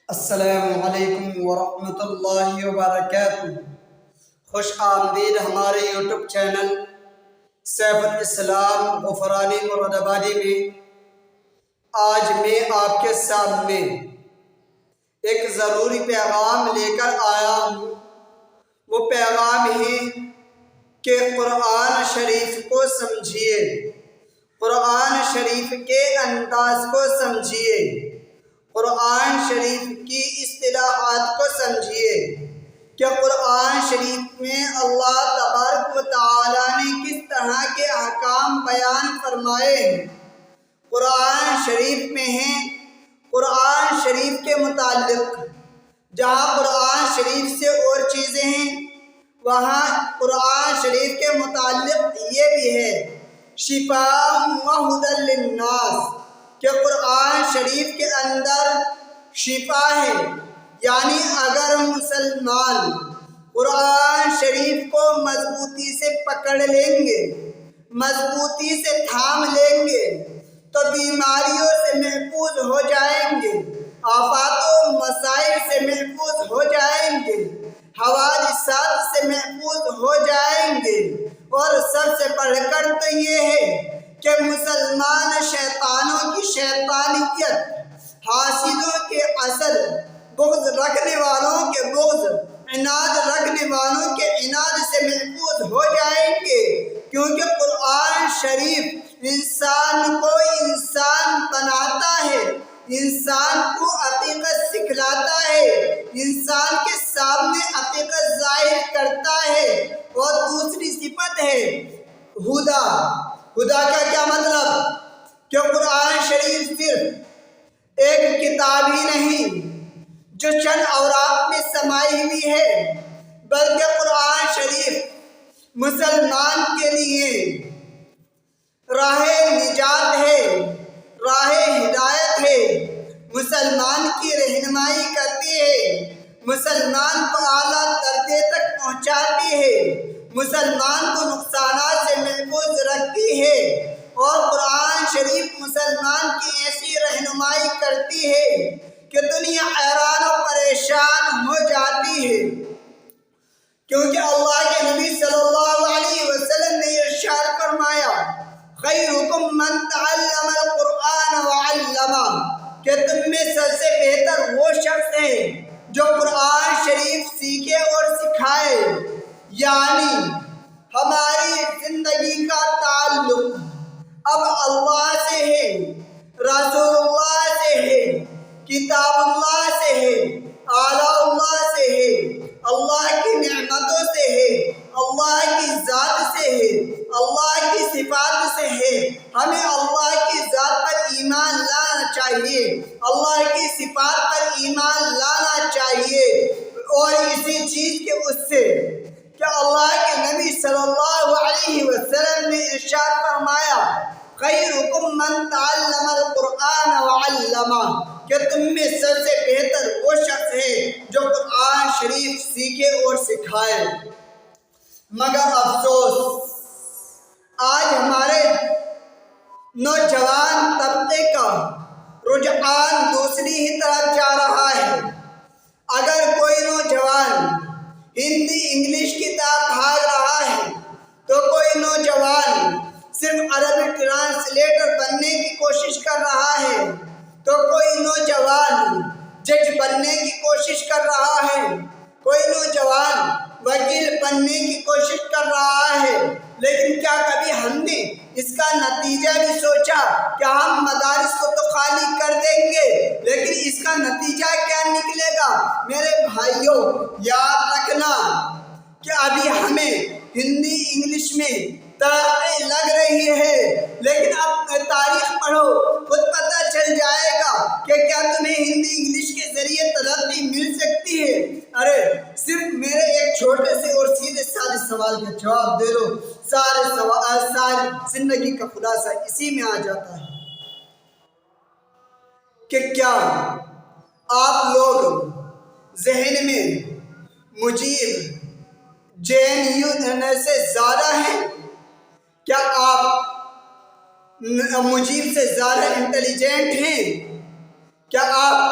السلام علیکم ورحمۃ اللہ وبرکاتہ۔ خوش آمدید ہمارے یوٹیوب چینل سیف الاسلام غفرانی مراد آبادی میں۔ آج میں آپ کے سامنے ایک ضروری پیغام لے کر آیا ہوں۔ وہ پیغام ہے کہ قرآن شریف کو سمجھیے، قرآن شریف کے انداز کو سمجھیے، قرآن شریف کی اصطلاحات کو سمجھیے کہ قرآن شریف میں اللہ تبارک و تعالیٰ نے کس طرح کے احکام بیان فرمائے ہیں۔ قرآن شریف میں ہیں قرآن شریف کے متعلق، جہاں قرآن شریف سے اور چیزیں ہیں وہاں قرآن شریف کے متعلق یہ بھی ہے شفاء و ھدی للناس، کہ قرآن شریف کے اندر شفا ہے۔ یعنی اگر مسلمان قرآن شریف کو مضبوطی سے پکڑ لیں گے، مضبوطی سے تھام لیں گے تو بیماریوں سے محفوظ ہو جائیں گے، آفات و مسائل سے محفوظ ہو جائیں گے، حوادثات سے محفوظ ہو جائیں گے۔ اور سب سے بڑھ کر تو یہ ہے کہ مسلمان شیطانوں کی شیطانیت، حاسدوں کے اصل، بغض رکھنے والوں کے بغض، عناد رکھنے والوں کے عناد سے محفوظ ہو جائیں گے، کیونکہ قرآن شریف انسان کو انسان بناتا ہے، انسان کو حقیقت سکھلاتا ہے، انسان کے سامنے حقیقت ظاہر کرتا ہے۔ اور دوسری صفت ہے ہدا۔ ہدا کا کیا مطلب؟ کہ قرآن شریف صرف ایک کتاب ہی نہیں جو چند اوراق میں سمائی ہوئی ہے، بلکہ قرآن شریف مسلمان کے لیے راہ نجات ہے، راہ ہدایت ہے، مسلمان کی رہنمائی کرتی ہے، مسلمان کو اعلیٰ درجے تک پہنچاتی ہے، مسلمان کو نقصانات سے محفوظ رکھتی ہے۔ اور قرآن شریف مسلمان کی ایسی رہنمائی کرتی ہے کہ دنیا حیران و پریشان ہو جاتی ہے، کیونکہ اللہ کے نبی صلی اللہ علیہ وسلم نے ارشاد فرمایا خیرکم من تعلم القرآن وعلمہ، کہ تم میں سب سے بہتر وہ شخص ہے جو قرآن شریف سیکھے اور سکھائے۔ یعنی ہماری زندگی کا تعلق اب اللہ سے ہے، رسول اللہ سے ہے، کتاب اللہ سے ہے، اعلیٰ اللہ سے ہے، اللہ کی نعمتوں سے ہے، اللہ کی ذات سے ہے، اللہ کی صفات سے ہے۔ ہمیں اللہ کی ذات پر ایمان لانا چاہیے، اللہ کی صفات پر ایمان لانا چاہیے۔ اور اسی چیز کے اس سے کہ اللہ کے نبی صلی اللہ علیہ وسلم نے ارشاد فرمایا خیرکم من تعلم القرآن وعلمہ، کہ تم میں سب سے بہتر وہ شخص ہے جو قرآن شریف سیکھے اور سکھائے۔ مگر افسوس آج ہمارے نوجوان طبقے کا رجحان دوسری ہی طرف جا رہا ہے۔ اگر کوئی نوجوان ہندی انگلش کی طرف بھاگ رہا ہے تو کوئی نوجوان صرف عربی ٹرانسلیٹر بننے کی کوشش کر رہا ہے، تو کوئی نوجوان جج بننے کی کوشش کر رہا ہے، کوئی نوجوان وکیل بننے کی کوشش کر رہا ہے۔ لیکن کیا کبھی ہم نے اس کا نتیجہ بھی سوچا کہ ہم مدارس کو تو خالی کر دیں گے، لیکن اس کا نتیجہ کیا نکلے گا؟ میرے بھائیوں، یاد رکھنا کہ ابھی ہمیں ہندی انگلش میں ترقی لگ رہی ہے، لیکن اب تاریخ پڑھو، خود پتہ چل جائے گا کہ کیا تمہیں ہندی انگلش کے ذریعے ترقی مل سکتی ہے۔ ارے صرف میرے ایک چھوٹے سے اور سیدھے سادے سوال کا جواب دے دو، ساری زندگی کا خلاصہ اسی میں آ جاتا ہے کہ کیا آپ لوگ ذہن میں مجیب JNU سے زیادہ ہیں؟ کیا آپ مجیب سے زیادہ انٹیلیجنٹ ہیں؟ کیا آپ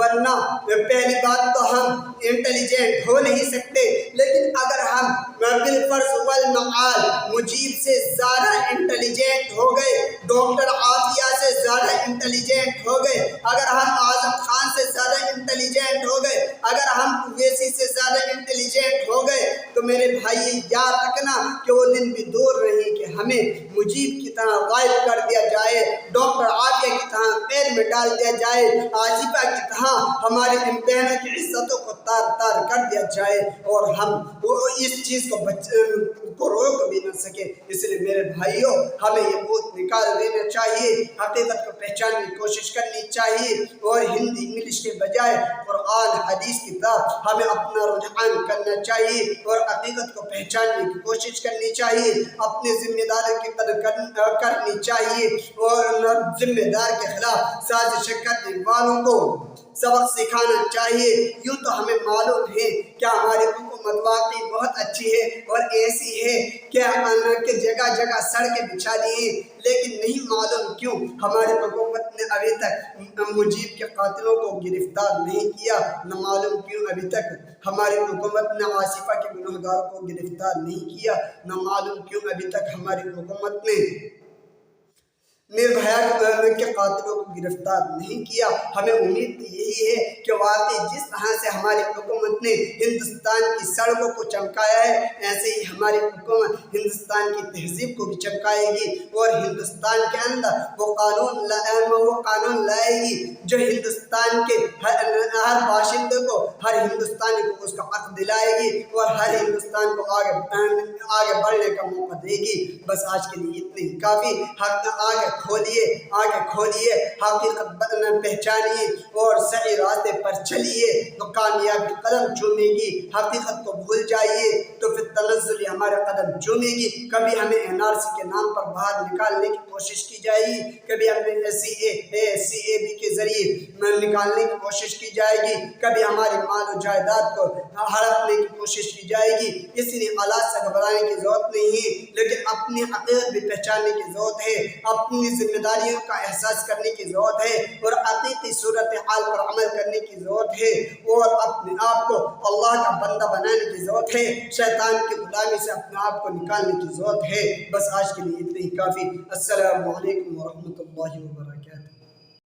ورنہ پہلی بات تو ہم انٹیلیجنٹ ہو نہیں سکتے، لیکن اگر ہم بالفرض والمعال مجیب سے زیادہ انٹیلیجنٹ ہو گئے، ڈاکٹر عافیہ سے زیادہ انٹیلیجنٹ ہو گئے، اگر ہم اعظم خان سے زیادہ انٹیلیجنٹ ہو گئے، اگر ہم اویسی سے زیادہ انٹیلیجنٹ ہو گئے، تو میرے بھائی یاد رکھنا کہ وہ دن بھی دور نہیں کہ ہمیں مجیب کی طرح غائب کر دیا جائے، ڈاکٹر عافیہ کی طرح پیر میں ڈال دیا جائے، آصفہ کی طرح ہمارے ان بہنوں کی عزتوں کو تار تار کر دیا جائے، اور ہم اس چیز کو روک بھی نہ سکے۔ اس لیے میرے بھائیوں، ہمیں یہ بھوت نکال دینا چاہیے، حقیقت کو پہچاننے کی کوشش کرنی چاہیے، اور ہندی انگلش کے بجائے قرآن حدیث کی طرف ہمیں اپنا رجحان کرنا چاہیے، اور حقیقت کو پہچاننے کی کوشش کرنی چاہیے، اپنے ذمہ داروں کی قدر کرنی چاہیے، اور ذمہ دار کے خلاف سازش کرنے والوں کو سبق سکھانا چاہیے۔ یوں تو ہمیں معلوم ہے کہ ہماری حکومت واقعی بہت اچھی ہے اور ایسی ہے کہ جگہ جگہ سڑکیں بچھا دی ہیں، لیکن نہیں معلوم کیوں ہماری حکومت نے ابھی تک مجیب کے قاتلوں کو گرفتار نہیں کیا، نہ معلوم کیوں ابھی تک ہماری حکومت نے آصفہ کے گنہگاروں کو گرفتار نہیں کیا، نہ معلوم کیوں ابھی تک ہماری حکومت نے نربھیا کے قاتلوں کو گرفتار نہیں کیا۔ ہمیں امید یہی ہے کہ واقعی جس طرح سے ہماری حکومت نے ہندوستان کی سڑکوں کو چمکایا ہے، ایسے ہی ہماری حکومت ہندوستان کی تہذیب کو بھی چمکائے گی، اور ہندوستان کے اندر وہ قانون لائے گی جو ہندوستان کے ہر باشندے کو، ہر ہندوستانی کو اس کا حق دلائے گی، اور ہر ہندوستان کو آگے بڑھنے کا موقع دے گی۔ بس آج کے لیے اتنے ہی کافی۔ آگے کھولیے، حقیقت پہچانیے اور صحیح راستے پر چلیے تو کامیابی قدم چومے گی۔ حقیقت کو بھول جائیے تو پھر تنزلی ہمارے قدم چومے گی۔ کبھی ہمیں NRC کے نام پر باہر نکالنے کی کوشش کی جائے گی، کبھی ہمیں CAB کے ذریعے نکالنے کی کوشش کی جائے گی، کبھی ہمارے مال و جائیداد کو ہڑپنے کی کوشش کی جائے گی۔ اس لیے حالات سے گھبرانے کی ضرورت نہیں ہے، لیکن اپنی حقیقت بھی پہچاننے کی ضرورت ہے، اپنی ذمہ داریوں کا احساس کرنے کی ضرورت ہے، اور حقیقی صورتحال پر عمل کرنے کی ضرورت ہے، اور اپنے آپ کو اللہ کا بندہ بنانے کی ضرورت ہے، شیطان کی غلامی سے اپنے آپ کو نکالنے کی ضرورت ہے۔ بس آج کے لیے اتنے ہی کافی۔ السلام علیکم ورحمۃ اللہ وبرکاتہ۔